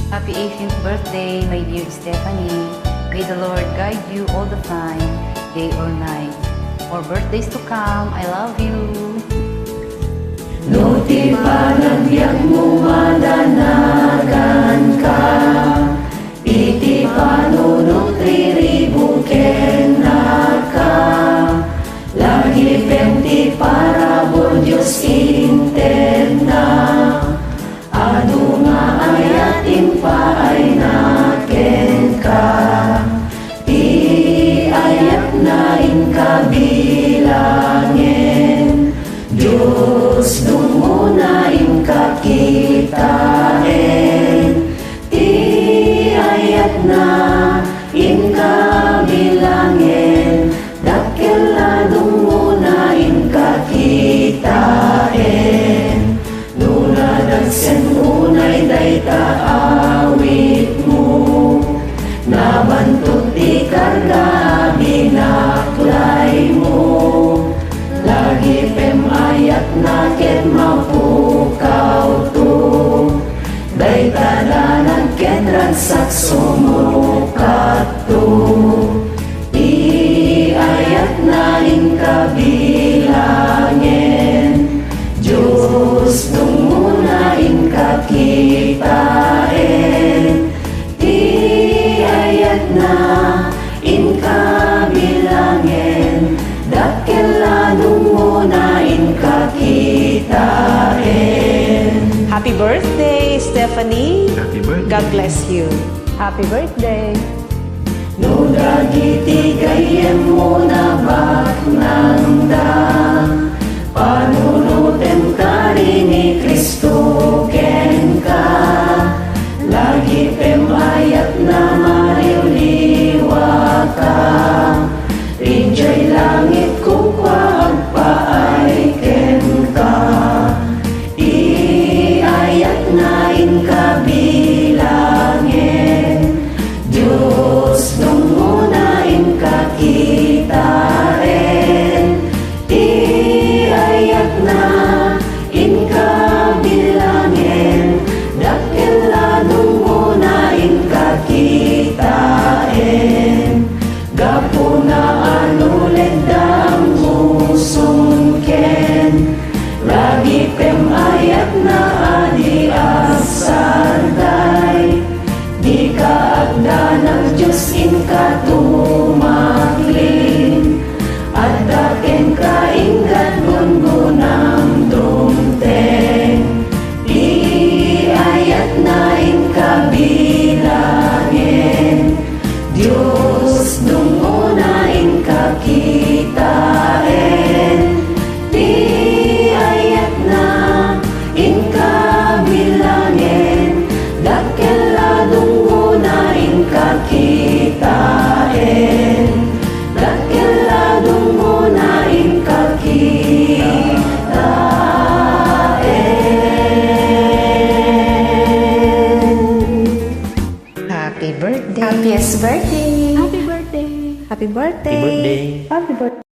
Happy 18th birthday, my dear Stephanie. May the Lord guide you all the time, day or night. For birthdays to come, I love you. Nuti panagbiag mo madanagan ka, iti panunot riribuken na ka. Lagi pemti para bo Diyos interna, ano nga ayatin pa ay naken ka. Ayat na inkabilangin, Diyos nung unain kakitain. Ayat na inkabilangin, dakil na nung unain kakitain. Nunadagsen unay dayta awit mo, nabantot di karga binaklay mo. Lagi pemayat na ken mapukaw to, dayta danan ken ragsak sumukat to. Ayat na inkabilangin, Diyos nung unain kakitain. Ayat na inkabilangin, dakil nung unain kakitain. Happy birthday, Stephanie. Happy birthday. God bless you. Happy birthday. No dagiti gayem mo na baknanda, panunutem ka rin ni Kristo ken ka. Lagi pemayat na mariliwa ka, rinjay langit kung paagpaay ken ka. Ayat na inkabilangin, Diyos nung unain kakitain. Ayat na inkabilangin, dakil na nung unain kakitain. Gapo na anulid ang musong ken, lagi pemayat na adi asarday. Di ka agda ng Diyos inkatumaklin, at daken ka ingat gungunang dumteng. Ayat na inkabilangin, Diyos nung unain kakitain. Ayat na inkabilangin, dakil nung unain kakitain. Dakil nung unain kakitain. Happy birthday. Happiest birthday. Happy birthday. Happy birthday. Happy birthday.